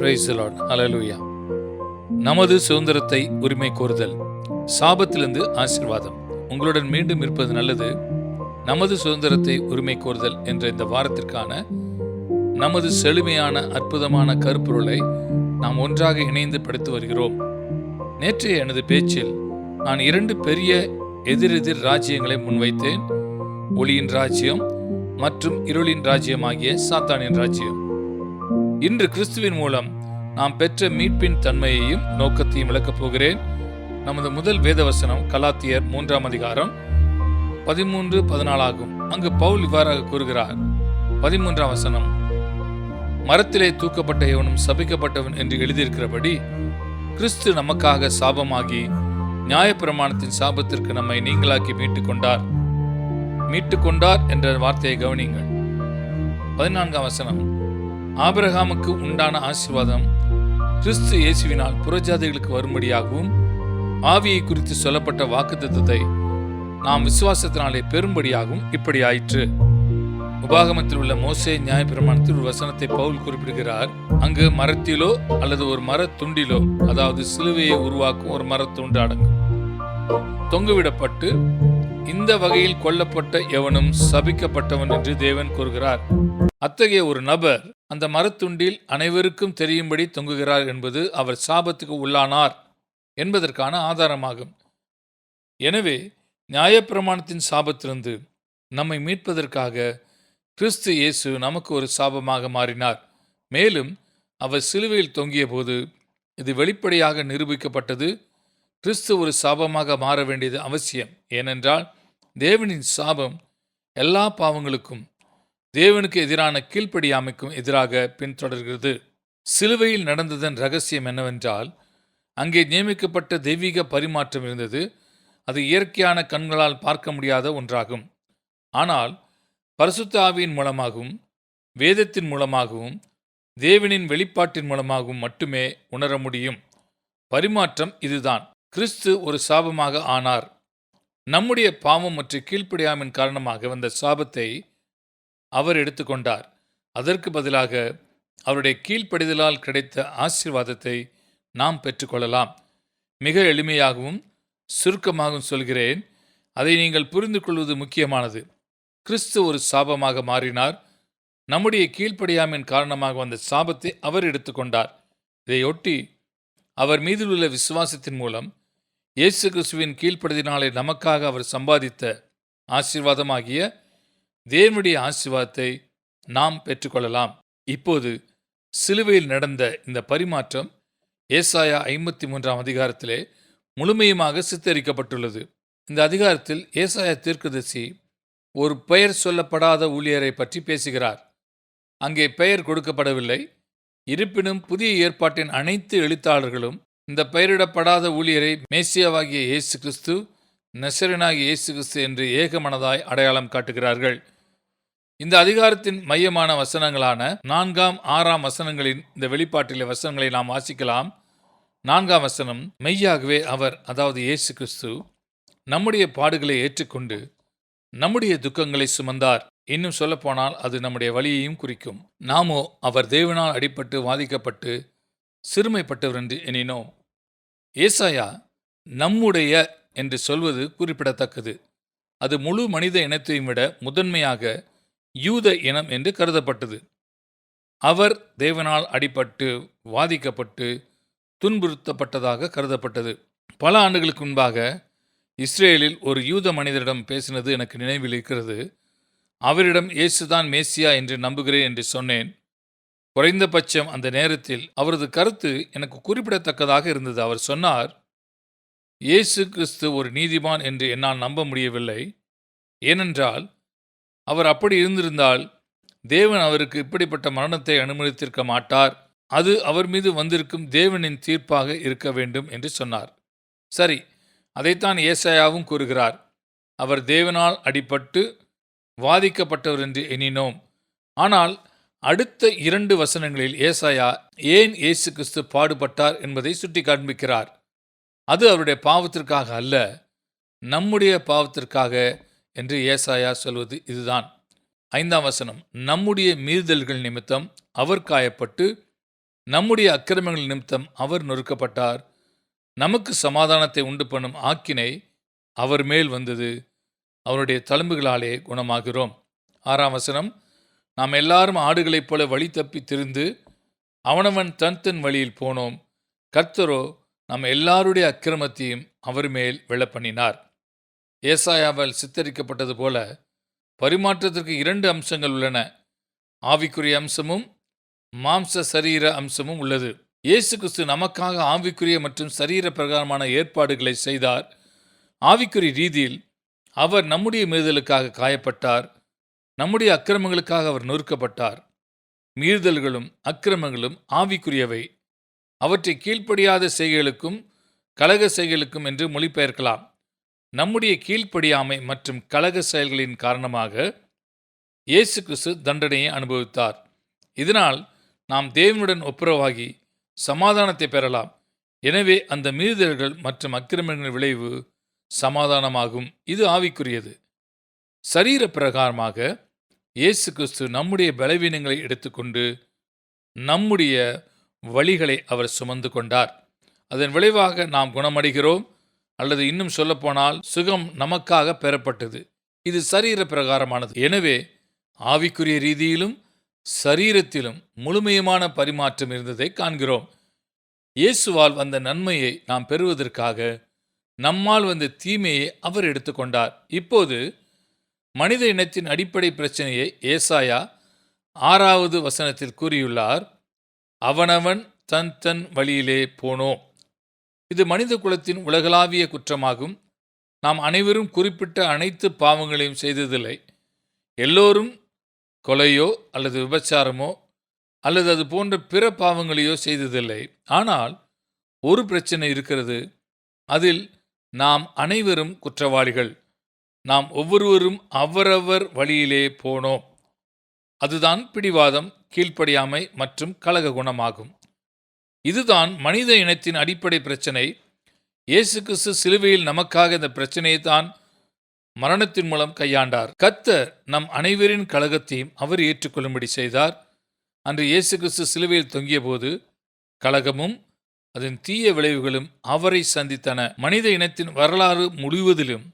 Praise the Lord. ஹல்லேலூயா. நமது சுதந்திரத்தை உரிமை கோருதல். சாபத்திலிருந்து ஆசீர்வாதம். உங்களுடன் மீண்டும் இருப்பது நல்லது. நமது சுதந்திரத்தை உரிமை கோருதல் என்ற இந்த வாரத்திற்கான நமது செழுமையான அற்புதமான கருப்பொருளை நாம் ஒன்றாக இணைந்து படித்து வருகிறோம். நேற்றைய எனது பேச்சில் நான் 2 பெரிய எதிரெதிர் ராஜ்யங்களை முன்வைத்தேன். ஒளியின் ராஜ்யம் மற்றும் இருளின் ராஜ்யம் ஆகிய சாத்தானின் ராஜ்யம். இன்று கிறிஸ்துவின் மூலம் நாம் பெற்ற மீட்பின் தன்மையையும் நோக்கத்தையும் விளக்கப் போகிறேன். நமது முதல் வேதவசனம் கலாத்தியர் 3ஆம் அதிகாரம் 13-14 ஆகும். அங்கு பவுல் இவ்வாறாக கூறுகிறார். 13ஆம் வசனம், மரத்திலே தூக்கப்பட்ட எவனும் சபிக்கப்பட்டவன் என்று எழுதியிருக்கிறபடி கிறிஸ்து நமக்காக சாபமாகி நியாயப்பிரமாணத்தின் சாபத்திற்கு நம்மை நீங்களாக்கி மீட்டுக்கொண்டார் என்ற வார்த்தையை கவனியுங்கள். 14ஆம் வசனம், ஆபிரகாமுக்கு உண்டான ஆசீர்வாதம் கிறிஸ்து இயேசுவினால் புறஜாதிகளுக்கு வரும்படியாகவும் ஆவியை குறித்து சொல்லப்பட்ட வாக்குத்தத்தத்தை நாம் விசுவாசத்தினாலே பெறும்படியாகவும் இப்படி ஆயிற்று. உபாகமத்தில் உள்ள மோசே நியாயப்பிரமாணத்தில் ஒரு வசனத்தை பவுல் குறிப்பிடுகிறார். அங்கு மரத்திலோ அல்லது ஒரு மரத்துண்டிலோ, அதாவது சிலுவையை உருவாக்கும் ஒரு மரத்துண்டு அடங்கும், தொங்குவிடப்பட்டு இந்த வகையில் கொல்லப்பட்ட எவனும் சபிக்கப்பட்டவன் என்று தேவன் கூறுகிறார். அத்தகைய ஒரு நபர் அந்த மரத்துண்டில் அனைவருக்கும் தெரியும்படி தொங்குகிறார் என்பது அவர் சாபத்துக்கு உள்ளானார் என்பதற்கான ஆதாரமாகும். எனவே நியாயப்பிரமாணத்தின் சாபத்திலிருந்து நம்மை மீட்பதற்காக கிறிஸ்து இயேசு நமக்கு ஒரு சாபமாக மாறினார். மேலும் அவர் சிலுவையில் தொங்கிய போது இது வெளிப்படையாக நிரூபிக்கப்பட்டது. கிறிஸ்து ஒரு சாபமாக மாற வேண்டியது அவசியம். ஏனென்றால் தேவனின் சாபம் எல்லா பாவங்களுக்கும் தேவனுக்கு எதிரான கீழ்ப்படியாமைக்கும் எதிராக பின்தொடர்கிறது. சிலுவையில் நடந்ததன் ரகசியம் என்னவென்றால், அங்கே நியமிக்கப்பட்ட தெய்வீக பரிமாற்றம் இருந்தது. அது இயற்கையான கண்களால் பார்க்க முடியாத ஒன்றாகும். ஆனால் பரிசுத்த ஆவியின் மூலமாகவும் வேதத்தின் மூலமாகவும் தேவனின் வெளிப்பாட்டின் மூலமாகவும் மட்டுமே உணர முடியும். பரிமாற்றம் இதுதான். கிறிஸ்து ஒரு சாபமாக ஆனார். நம்முடைய பாவம் மற்றும் கீழ்ப்படியாமையின் காரணமாக வந்த சாபத்தை அவர் எடுத்துக்கொண்டார். அதற்கு பதிலாக அவருடைய கீழ்ப்படிதலால் கிடைத்த ஆசீர்வாதத்தை நாம் பெற்றுக்கொள்ளலாம். மிக எளிமையாகவும் சுருக்கமாகவும் சொல்கிறேன், அதை நீங்கள் புரிந்து கொள்வது முக்கியமானது. கிறிஸ்து ஒரு சாபமாக மாறினார். நம்முடைய கீழ்ப்படியாமையின் காரணமாக வந்த சாபத்தை அவர் எடுத்துக்கொண்டார். இதையொட்டி அவர் மீதில் உள்ள விசுவாசத்தின் மூலம் இயேசு கிறிஸ்துவின் கீழ்ப்படிதினாலே நமக்காக அவர் சம்பாதித்த ஆசீர்வாதமாகிய தேவனுடைய ஆசீர்வாதத்தை நாம் பெற்றுக்கொள்ளலாம். இப்போது சிலுவையில் நடந்த இந்த பரிமாற்றம் ஏசாயா 53ஆம் அதிகாரத்திலே முழுமையுமாக சித்தரிக்கப்பட்டுள்ளது. இந்த அதிகாரத்தில் ஏசாயா தீர்க்கதரிசி ஒரு பெயர் சொல்லப்படாத ஊழியரை பற்றி பேசுகிறார். அங்கே பெயர் கொடுக்கப்படவில்லை. இருப்பினும் புதிய ஏற்பாட்டின் அனைத்து எழுத்தாளர்களும் இந்த பெயரிடப்படாத ஊழியரை மேசியாவாகிய இயேசு கிறிஸ்து, நசரேயனாகிய இயேசு கிறிஸ்து என்று ஏகமனதாய் அடையாளம் காட்டுகிறார்கள். இந்த அதிகாரத்தின் மையமான வசனங்களான 4ஆம் 6ஆம் வசனங்களின் இந்த வெளிப்பாட்டிலே வசனங்களை நாம் வாசிக்கலாம். 4ஆம் வசனம், மெய்யாகவே அவர், அதாவது இயேசு கிறிஸ்து, நம்முடைய பாடுகளை ஏற்றுக்கொண்டு நம்முடைய துக்கங்களை சுமந்தார். இன்னும் சொல்லப்போனால் அது நம்முடைய வலியையும் குறிக்கும். நாமோ அவர் தேவனால் அடிபட்டு வாதிக்கப்பட்டு சிறுமைப்பட்டவர் என்று எண்ணினோம். ஏசாயா நம்முடைய என்று சொல்வது குறிப்பிடத்தக்கது. அது முழு மனித இனத்தையும் விட முதன்மையாக யூத இனம் என்று கருதப்பட்டது. அவர் தேவனால் அடிபட்டு வாதிக்கப்பட்டு துன்புறுத்தப்பட்டதாக கருதப்பட்டது. பல ஆண்டுகளுக்கு முன்பாக இஸ்ரேலில் ஒரு யூத மனிதரிடம் பேசினது எனக்கு நினைவில் இருக்கிறது. அவரிடம் இயேசுதான் மேசியா என்று நம்புகிறேன் என்று சொன்னேன். குறைந்தபட்சம் அந்த நேரத்தில் அவரது கருத்து எனக்கு குறிப்பிடத்தக்கதாக இருந்தது. அவர் சொன்னார், இயேசு கிறிஸ்து ஒரு நீதிமான் என்று என்னால் நம்ப முடியவில்லை. ஏனென்றால் அவர் அப்படி இருந்திருந்தால் தேவன் அவருக்கு இப்படிப்பட்ட மரணத்தை அனுமதித்திருக்க மாட்டார். அது அவர் மீது வந்திருக்கும் தேவனின் தீர்ப்பாக இருக்க வேண்டும் என்று சொன்னார். சரி, அதைத்தான் ஏசாயாவும் கூறுகிறார். அவர் தேவனால் அடிபட்டு வாதிக்கப்பட்டவர் என்று எண்ணினோம். ஆனால் அடுத்த 2 வசனங்களில் ஏசாயா ஏன் இயேசு கிறிஸ்து பாடுபட்டார் என்பதை சுட்டி காண்பிக்கிறார். அது அவருடைய பாவத்திற்காக அல்ல, நம்முடைய பாவத்திற்காக என்று ஏசாயா சொல்வது இதுதான். 5ஆம் வசனம், நம்முடைய மீறுதல்கள் நிமித்தம் அவர் காயப்பட்டு நம்முடைய அக்கிரமங்கள் நிமித்தம் அவர் நொறுக்கப்பட்டார். நமக்கு சமாதானத்தை உண்டு பண்ணும் ஆக்கினை அவர் மேல் வந்தது. அவருடைய தழும்புகளாலே குணமாகிறோம். 6ஆம் வசனம், நாம் எல்லாரும் ஆடுகளைப் போல வழி தப்பி திரிந்து அவனவன் தன் தன் வழியில் போனோம். கர்த்தரோ நம் எல்லாருடைய அக்கிரமத்தையும் அவர் மேல் விழப்பண்ணினார். ஏசாயாவால் சித்தரிக்கப்பட்டது போல பரிமாற்றத்திற்கு 2 அம்சங்கள் உள்ளன. ஆவிக்குரிய அம்சமும் மாம்ச சரீர அம்சமும் உள்ளது. இயேசு கிறிஸ்து நமக்காக ஆவிக்குரிய மற்றும் சரீர பிரகாரமான ஏற்பாடுகளை செய்தார். ஆவிக்குரிய ரீதியில் அவர் நம்முடைய மீறுதலுக்காக காயப்பட்டார். நம்முடைய அக்கிரமங்களுக்காக அவர் நொறுக்கப்பட்டார். மீறுதல்களும் அக்கிரமங்களும் ஆவிக்குரியவை. அவற்றை கீழ்ப்படியாத செய்கைகளுக்கும் கலக செயல்களுக்கும் என்று மொழிபெயர்க்கலாம். நம்முடைய கீழ்ப்படியாமை மற்றும் கலக செயல்களின் காரணமாக இயேசு கிறிஸ்து தண்டனையை அனுபவித்தார். இதனால் நாம் தேவனுடன் ஒப்புரவாகி சமாதானத்தை பெறலாம். எனவே அந்த மீறுதல்கள் மற்றும் அக்கிரமங்களின் விளைவு சமாதானமாகும். இது ஆவிக்குரியது. சரீர பிரகாரமாக இயேசு கிறிஸ்து நம்முடைய பலவீனங்களை எடுத்துக்கொண்டு நம்முடைய வழிகளை அவர் சுமந்து கொண்டார். அதன் விளைவாக நாம் குணமடைகிறோம், அல்லது இன்னும் சொல்லப்போனால் சுகம் நமக்காக பெறப்பட்டது. இது சரீர பிரகாரமானது. எனவே ஆவிக்குரிய ரீதியிலும் சரீரத்திலும் முழுமையான பரிமாற்றம் இருந்ததை காண்கிறோம். இயேசுவால் வந்த நன்மையை நாம் பெறுவதற்காக நம்மால் வந்த தீமையை அவர் எடுத்துக்கொண்டார். இப்போது மனித இனத்தின் அடிப்படை பிரச்சனையை ஏசாயா 6வது வசனத்தில் கூறியுள்ளார். அவனவன் தன் தன் வழியிலே போனோம். இது மனித குலத்தின் உலகளாவிய குற்றமாகும். நாம் அனைவரும் குறிப்பிட்ட அனைத்து பாவங்களையும் செய்ததில்லை. எல்லோரும் கொலையோ அல்லது விபச்சாரமோ அல்லது அது போன்ற பிற பாவங்களையோ செய்ததில்லை. ஆனால் ஒரு பிரச்சனை இருக்கிறது. அதில் நாம் அனைவரும் குற்றவாளிகள். நாம் ஒவ்வொருவரும் அவரவர் வழியிலே போனோம். அதுதான் பிடிவாதம், கீழ்ப்படியாமை மற்றும் கலக குணமாகும். இதுதான் மனித இனத்தின் அடிப்படை பிரச்சனை. இயேசு கிறிஸ்து சிலுவையில் நமக்காக இந்த பிரச்சனையை தான் மரணத்தின் மூலம் கையாண்டார். கர்த்தர் நம் அனைவரின் கலகத்தையும் அவர் ஏற்றுக்கொள்ளும்படி செய்தார். அன்று இயேசு கிறிஸ்து சிலுவையில் தொங்கிய போது கலகமும் அதன் தீய விளைவுகளும் அவரை சந்தித்தன. மனித இனத்தின் வரலாறு முழுவதிலும்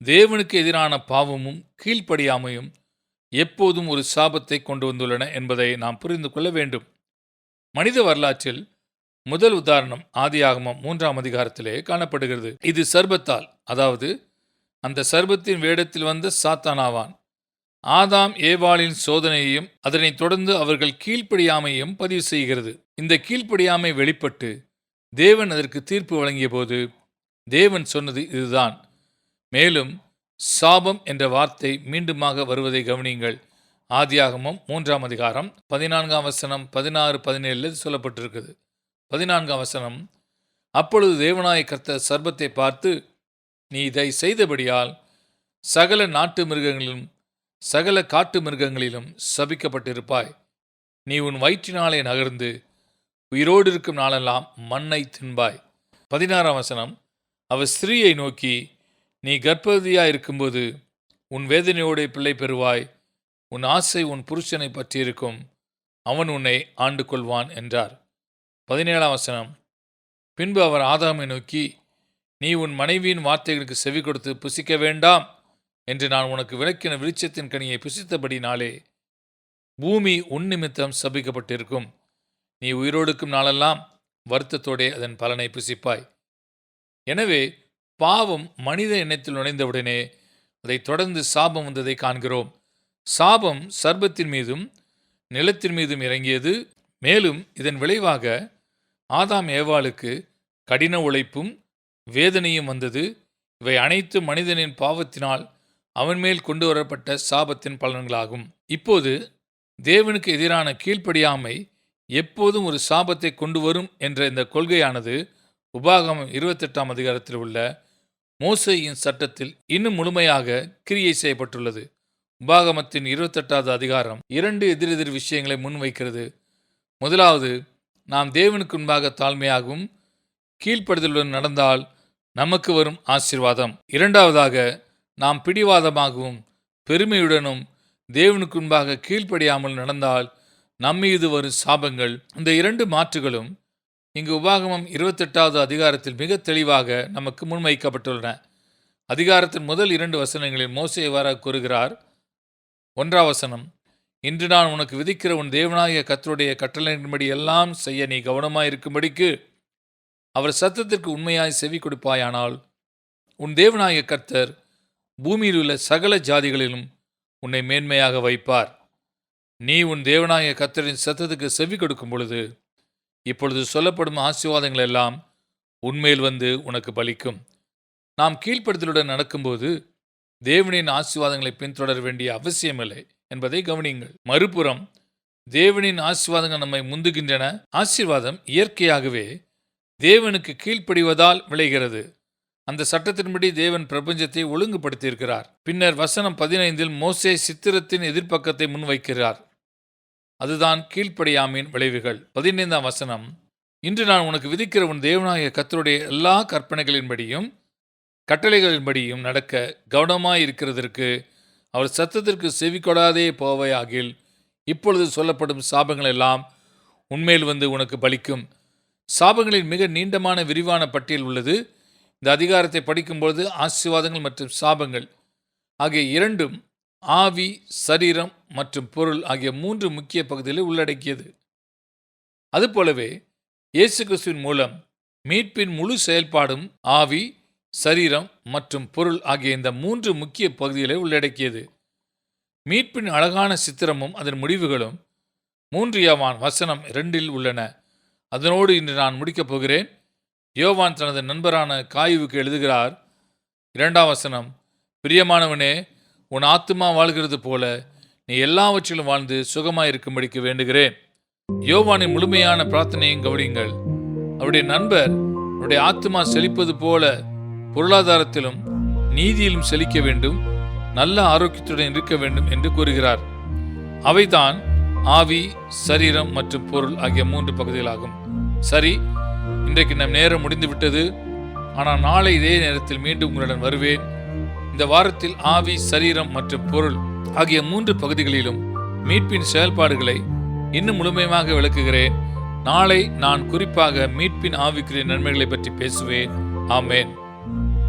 தேவனுக்கு எதிரான பாவமும் கீழ்ப்படியாமையும் எப்போதும் ஒரு சாபத்தை கொண்டு வந்துள்ளன என்பதை நாம் புரிந்து கொள்ள வேண்டும். மனித வரலாற்றில் முதல் உதாரணம் ஆதியாகமம் 3ஆம் அதிகாரத்திலே காணப்படுகிறது. இது சர்பத்தால், அதாவது அந்த சர்பத்தின் வேடத்தில் வந்த சாத்தானாவான். ஆதாம் ஏவாளின் சோதனையையும் அதனைத் தொடர்ந்து அவர்கள் கீழ்ப்படியாமையும் பதிவு செய்கிறது. இந்த கீழ்ப்படியாமை வெளிப்பட்டு தேவன் அதற்கு தீர்ப்பு வழங்கிய போது தேவன் சொன்னது இதுதான். மேலும் சாபம் என்ற வார்த்தை மீண்டுமாக வருவதை கவனியுங்கள். ஆதியாகமம் 3ஆம் அதிகாரம் 14ஆம் வசனம் 16, 17 சொல்லப்பட்டிருக்குது. 14ஆம் வசனம், அப்பொழுது தேவனாய கர்த்தர் சர்ப்பத்தை பார்த்து, நீ இதை செய்தபடியால் சகல நாட்டு மிருகங்களிலும் சகல காட்டு மிருகங்களிலும் சபிக்கப்பட்டிருப்பாய். நீ உன் வயிற்றினாலே நகர்ந்து உயிரோடு இருக்கும் நாளெல்லாம் மண்ணை தின்பாய். 16ஆம் வசனம், அவர் ஸ்திரீயை நோக்கி, நீ கர்ப்பவதியாய் இருக்கும்போது உன் வேதனையோடு பிள்ளை பெறுவாய். உன் ஆசை உன் புருஷனை பற்றியிருக்கும், அவன் உன்னை ஆண்டு கொள்வான் என்றார். 17ஆம் வசனம், பின்பு அவர் ஆதாமை நோக்கி, நீ உன் மனைவியின் வார்த்தைகளுக்கு செவி கொடுத்து புசிக்க வேண்டாம் என்று நான் உனக்கு விளக்கின விருட்சத்தின் கனியை புசித்தபடினாலே பூமி உன் நிமித்தம் சபிக்கப்பட்டிருக்கும். நீ உயிரோடுக்கும் நாளெல்லாம் வருத்தத்தோடே அதன் பலனை புசிப்பாய். எனவே பாவம் மனித எண்ணத்தில் நுழைந்தவுடனே அதைத் தொடர்ந்து சாபம் வந்ததை காண்கிறோம். சாபம் சர்ப்பத்தின் மீதும் நிலத்தின் மீதும் இறங்கியது. மேலும் இதன் விளைவாக ஆதாம் ஏவாளுக்கு கடின உழைப்பும் வேதனையும் வந்தது. இவை அனைத்து மனிதனின் பாவத்தினால் அவன் மேல் கொண்டு வரப்பட்ட சாபத்தின் பலன்களாகும். இப்போது தேவனுக்கு எதிரான கீழ்ப்படியாமை எப்போதும் ஒரு சாபத்தை கொண்டு வரும் என்ற இந்த கொள்கையானது உபாகமம் 28ஆம் அதிகாரத்தில் உள்ள மோசேயின் சட்டத்தில் இன்னும் முழுமையாக கிரியை செய்யப்பட்டுள்ளது. உபாகமத்தின் 28வது அதிகாரம் 2 எதிரெதிர் விஷயங்களை முன்வைக்கிறது. முதலாவது, நாம் தேவனுக்கு முன்பாக தாழ்மையாகவும் கீழ்ப்படுதலுடன் நடந்தால் நமக்கு வரும் ஆசீர்வாதம். இரண்டாவதாக, நாம் பிடிவாதமாகவும் பெருமையுடனும் தேவனுக்கு முன்பாக கீழ்ப்படியாமல் நடந்தால் நம்மீது வரும் சாபங்கள். இந்த இரண்டு மாற்றுகளும் இங்கு உபாகமம் 28வது அதிகாரத்தில் மிக தெளிவாக நமக்கு முன்வைக்கப்பட்டுள்ளன. அதிகாரத்தின் முதல் 2 வசனங்களில் மோசே இவ்வாறாக கூறுகிறார். 1ஆம் வசனம், இன்று நான் உனக்கு விதிக்கிற உன் தேவனாகிய கர்த்தருடைய கட்டளையின்படி எல்லாம் செய்ய நீ கவனமாயிருக்கும்படிக்கு அவர் சத்தத்திற்கு உண்மையாய் செவி கொடுப்பாயானால் உன் தேவனாகிய கர்த்தர் பூமியில் உள்ள சகல ஜாதிகளிலும் உன்னை மேன்மையாக வைப்பார். நீ உன் தேவனாகிய கர்த்தரின் சத்தத்துக்கு செவி கொடுக்கும் பொழுது இப்பொழுது சொல்லப்படும் ஆசீர்வாதங்கள் எல்லாம் உன்மேல் வந்து உனக்கு பலிக்கும். நாம் கீழ்ப்படுதலுடன் நடக்கும்போது தேவனின் ஆசீர்வாதங்களை பின்தொடர வேண்டிய அவசியமில்லை என்பதை கவனியுங்கள். மறுபுறம் தேவனின் ஆசீர்வாதங்கள் நம்மை முந்துகின்றன. ஆசீர்வாதம் இயற்கையாகவே தேவனுக்கு கீழ்ப்படிவதால் விளைகிறது. அந்த சட்டத்தின்படி தேவன் பிரபஞ்சத்தை ஒழுங்குபடுத்தியிருக்கிறார். பின்னர் வசனம் 15 மோசே சித்திரத்தின் எதிர்ப்பக்கத்தை முன்வைக்கிறார். அதுதான் கீழ்ப்படியாமையின் விளைவுகள். 15ஆம் வசனம், இன்று நான் உனக்கு விதிக்கிற உன் தேவனாகிய கர்த்தருடைய எல்லா கற்பனைகளின்படியும் கட்டளைகளின்படியும் நடக்க கவனமாயிருக்கிறதற்கு அவர் சத்தத்திற்கு செவி கொடாதே போவையாகில் இப்பொழுது சொல்லப்படும் சாபங்கள் எல்லாம் உன்மேல் வந்து உனக்கு பலிக்கும். சாபங்களின் மிக நீண்டமான விரிவான பட்டியல் உள்ளது. இந்த அதிகாரத்தை படிக்கும்போது ஆசீர்வாதங்கள் மற்றும் சாபங்கள் ஆகிய இரண்டும் ஆவி, சரீரம் மற்றும் பொருள் ஆகிய 3 முக்கிய பகுதிகளை உள்ளடக்கியது. அதுபோலவே இயேசு கிறிஸ்துவின் மூலம் மீட்பின் முழு செயல்பாடும் ஆவி, சரீரம் மற்றும் பொருள் ஆகிய இந்த 3 முக்கிய பகுதிகளை உள்ளடக்கியது. மீட்பின் அழகான சித்திரமும் அதன் முடிவுகளும் 3 யோவான் வசனம் 2 உள்ளன. அதனோடு இன்று நான் முடிக்கப் போகிறேன். யோவான் தனது நண்பரான காயுவுக்கு எழுதுகிறார். 2ஆம் வசனம், பிரியமானவனே, உன் ஆத்துமா வாழ்கிறது போல நீ எல்லாவற்றிலும் வாழ்ந்து சுகமாயிருக்கும்படிக்கு வேண்டுகிறேன். யோவானின் முழுமையான பிரார்த்தனையும் கவனியுங்கள். அவருடைய நண்பர் அவருடைய ஆத்துமா செழிப்பது போல பொருளாதாரத்திலும் நீதியிலும் செழிக்க வேண்டும், நல்ல ஆரோக்கியத்துடன் இருக்க வேண்டும் என்று கூறுகிறார். அவைதான் ஆவி, சரீரம் மற்றும் பொருள் ஆகிய 3 பகுதிகளாகும். சரி, இன்றைக்கு நம் நேரம் முடிந்துவிட்டது. ஆனால் நாளை இதே நேரத்தில் மீண்டும் உங்களுடன் வருவேன். இந்த வாரத்தில் ஆவி, சரீரம் மற்றும் பொருள் ஆகிய 3 பகுதிகளிலும் மீட்பின் செயல்பாடுகளை இன்னும் முழுமையாக விளக்குகிறேன். நாளை நான் குறிப்பாக மீட்பின் ஆவிக்குரிய நன்மைகளை பற்றி பேசுவேன். ஆமேன்.